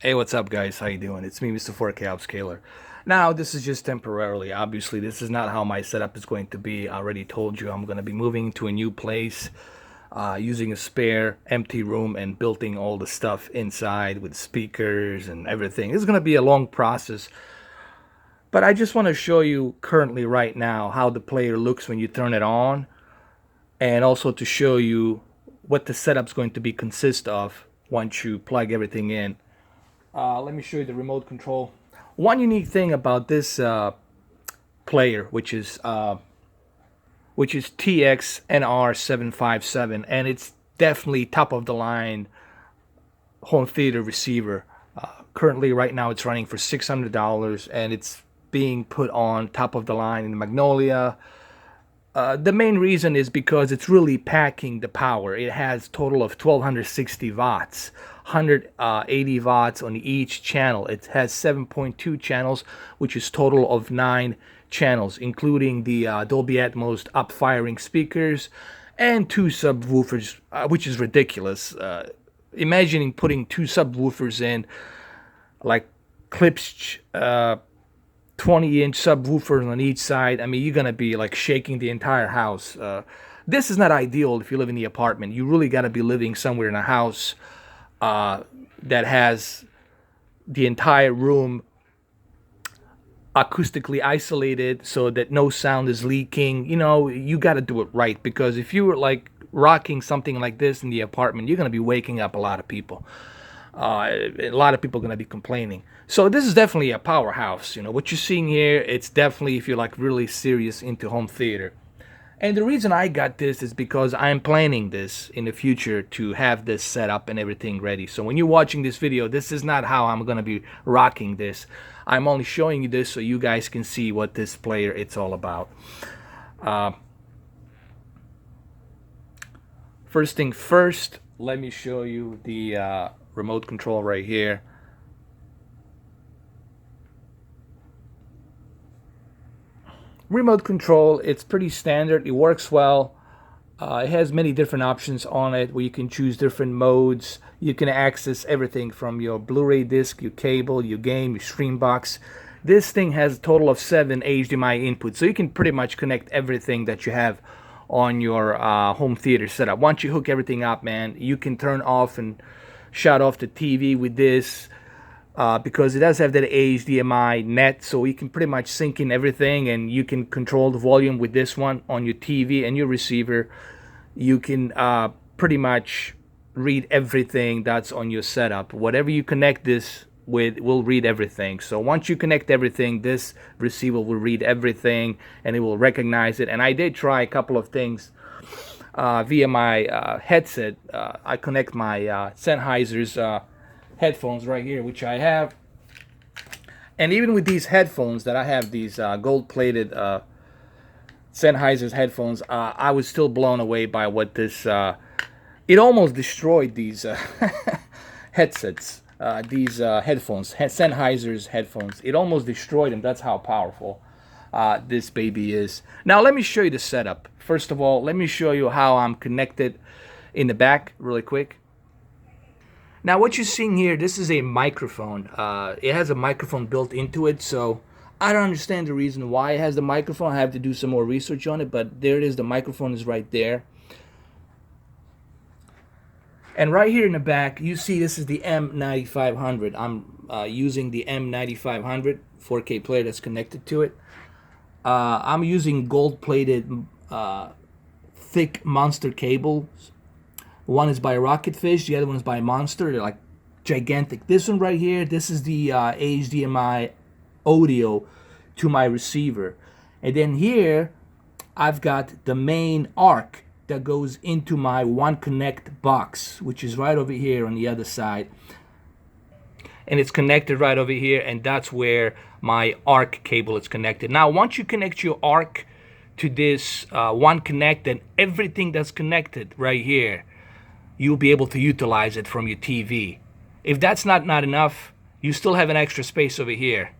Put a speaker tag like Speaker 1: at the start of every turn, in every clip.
Speaker 1: Hey, what's up, guys? How you doing? It's me, Mr. 4K Upscaler. Now, this is just temporarily. Obviously, this is not how my setup is going to be. I already told you I'm going to be moving to a new place, using a spare empty room and building all the stuff inside with speakers and everything. It's going to be a long process, but I just want to show you currently right now how the player looks when you turn it on, and also to show you what the setup's going to be consist of once you plug everything in. Let me show you the remote control. One unique thing about this player, which is TX-NR757, and it's definitely top of the line home theater receiver. Currently, right now, it's running for $600, and it's being put on top of the line in Magnolia. The main reason is because it's really packing the power. It has total of 1260 watts, 180 watts on each channel. It has 7.2 channels, which is total of 9 channels, including the Dolby Atmos up-firing speakers and 2 subwoofers, which is ridiculous. Imagining putting 2 subwoofers in, like clips, 20-inch subwoofers on each side. I mean, you're gonna be like shaking the entire house. This is not ideal if you live in the apartment. You really gotta be living somewhere in a house that has the entire room acoustically isolated so that no sound is leaking. You know, you gotta do it right, because if you were like rocking something like this in the apartment, you're gonna be waking up a lot of people. A lot of people are going to be complaining. So this is definitely a powerhouse. You know, what you're seeing here, it's definitely if you're like really serious into home theater. And the reason I got this is because I'm planning this in the future to have this set up and everything ready. So when you're watching this video, this is not how I'm going to be rocking this. I'm only showing you this so you guys can see what this player it's all about. First thing first, let me show you the remote control right here. Remote control, it's pretty standard. It works well. It has many different options on it where you can choose different modes. You can access everything from your Blu-ray disc, your cable, your game, your stream box. This thing has a total of 7 HDMI inputs, so you can pretty much connect everything that you have on your home theater setup. Once you hook everything up, man, you can turn off and shut off the TV with this, because it does have that HDMI net, so you can pretty much sync in everything, and you can control the volume with this one on your TV and your receiver. You can pretty much read everything that's on your setup. Whatever you connect this with will read everything. So once you connect everything, this receiver will read everything and it will recognize it. And I did try a couple of things via my headset. I connect my Sennheiser's headphones right here, which I have. And even with these headphones that I have, these gold-plated Sennheiser's headphones, I was still blown away by what this... it almost destroyed these headsets, these headphones, Sennheiser's headphones. It almost destroyed them. That's how powerful this baby is. Now let me show you the setup. First of all, let me show you how I'm connected in the back really quick. Now what you're seeing here, this is a microphone. It has a microphone built into it, so I don't understand the reason why it has the microphone. I have to do some more research on it, but there it is. The microphone is right there. And right here in the back, you see this is the M9500. I'm using the M9500 4K player that's connected to it. I'm using gold-plated thick monster cables. One is by Rocketfish, the other one is by Monster. They're like gigantic. This one right here, this is the HDMI audio to my receiver. And then here, I've got the main ARC that goes into my One Connect box, which is right over here on the other side. And it's connected right over here, and that's where my ARC cable is connected. Now, once you connect your ARC to this One Connect, and everything that's connected right here, you'll be able to utilize it from your TV. If that's not enough, you still have an extra space over here.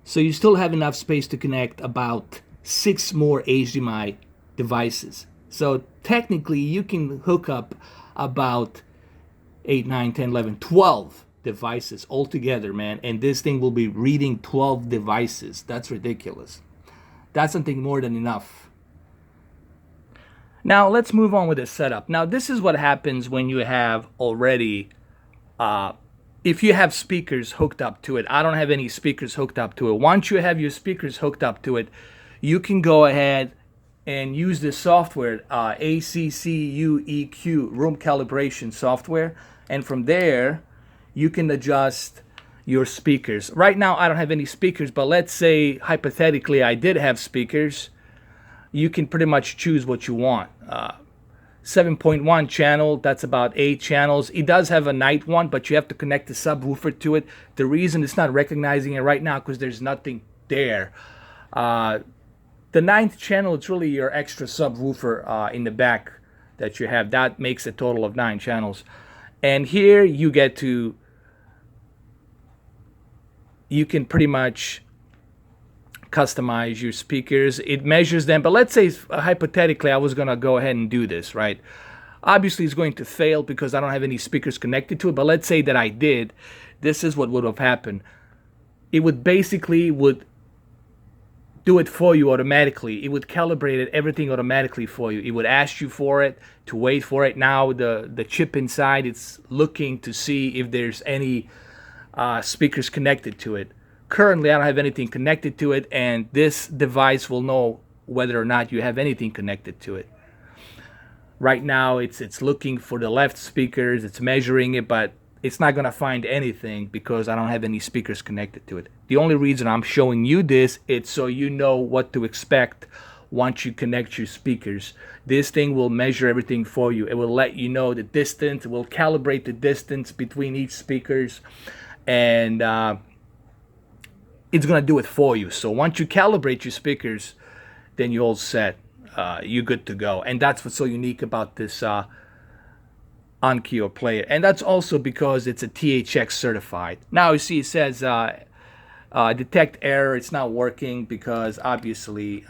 Speaker 1: So you still have enough space to connect about 6 more HDMI devices. So technically you can hook up about 8, 9, 10, 11, 12 devices altogether, man. And this thing will be reading 12 devices. That's ridiculous. That's something more than enough. Now let's move on with the setup. Now this is what happens when you have already if you have speakers hooked up to it. I don't have any speakers hooked up to it. Once you have your speakers hooked up to it, you can go ahead and use this software, ACCUEQ, room calibration software. And from there, you can adjust your speakers. Right now, I don't have any speakers, but let's say, hypothetically, I did have speakers. You can pretty much choose what you want. 7.1 channel, that's about 8 channels. It does have a night one, but you have to connect the subwoofer to it. The reason it's not recognizing it right now because there's nothing there. The 9th channel, it's really your extra subwoofer in the back that you have. That makes a total of 9 channels. And here you get to, you can pretty much customize your speakers. It measures them, but let's say hypothetically I was gonna go ahead and do this, right? Obviously it's going to fail because I don't have any speakers connected to it, but let's say that I did. This is what would have happened. It would basically do it for you automatically. It would calibrate it, everything automatically for you. It would ask you for it, to wait for it. Now the chip inside, it's looking to see if there's any speakers connected to it. Currently, I don't have anything connected to it, and this device will know whether or not you have anything connected to it. Right now, it's looking for the left speakers, it's measuring it, but it's not going to find anything because I don't have any speakers connected to it. The only reason I'm showing you this, it's so you know what to expect once you connect your speakers. This thing will measure everything for you. It will let you know the distance, it will calibrate the distance between each speakers, and it's going to do it for you. So once you calibrate your speakers, then you're all set. You're good to go. And that's what's so unique about this Onkyo player. And that's also because it's a THX certified. Now you see it says detect error. It's not working because obviously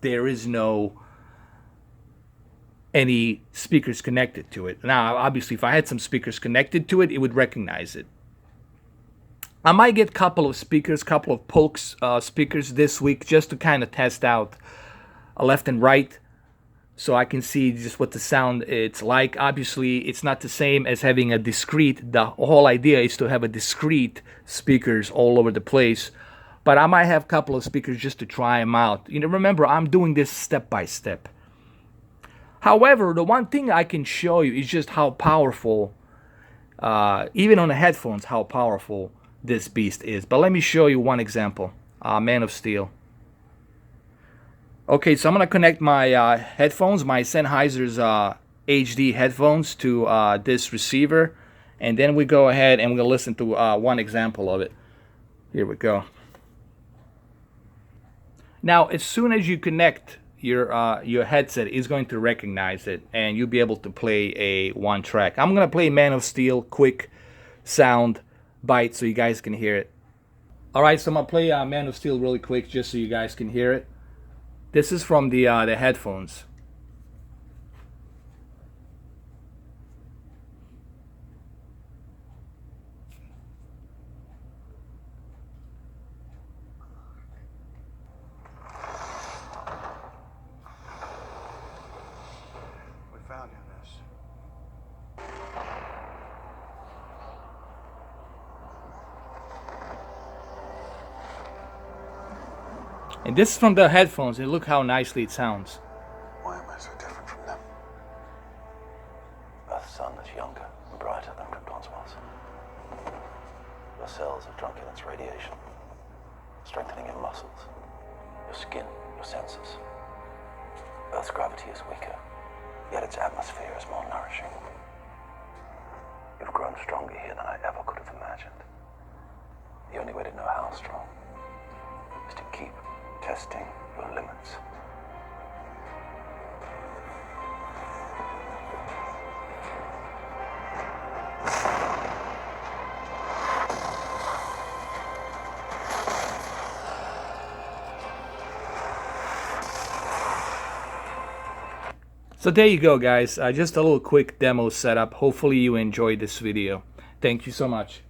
Speaker 1: there is no any speakers connected to it. Now obviously if I had some speakers connected to it, it would recognize it. I might get a couple of speakers, couple of Polks speakers this week just to kind of test out left and right so I can see just what the sound it's like. Obviously, it's not the same as having a discreet. The whole idea is to have a discreet speakers all over the place. But I might have a couple of speakers just to try them out. You know, remember, I'm doing this step by step. However, the one thing I can show you is just how powerful, even on the headphones, how powerful this beast is. But let me show you one example. Man of Steel. Okay, so I'm gonna connect my headphones, my Sennheiser's HD headphones to this receiver, and then we go ahead and we're gonna listen to one example of it. Here we go. Now, as soon as you connect your headset, it's going to recognize it, and you'll be able to play a one track. I'm gonna play Man of Steel, quick sound bite so you guys can hear it. Alright, so I'm gonna play Man of Steel really quick just so you guys can hear it. This is from the headphones.
Speaker 2: We found in this.
Speaker 1: And this is from the headphones, and look how nicely it sounds.
Speaker 2: Why am I so different from them?
Speaker 3: Earth's sun is younger and brighter than Krypton's was. Your cells have drunk in its radiation, strengthening your muscles, your skin, your senses. Earth's gravity is weaker, yet its atmosphere is more nourishing. You've grown stronger here than I ever could have imagined. The only way to know how strong is to keep testing your limits.
Speaker 1: So there you go, guys. Just a little quick demo setup. Hopefully you enjoyed this video. Thank you so much.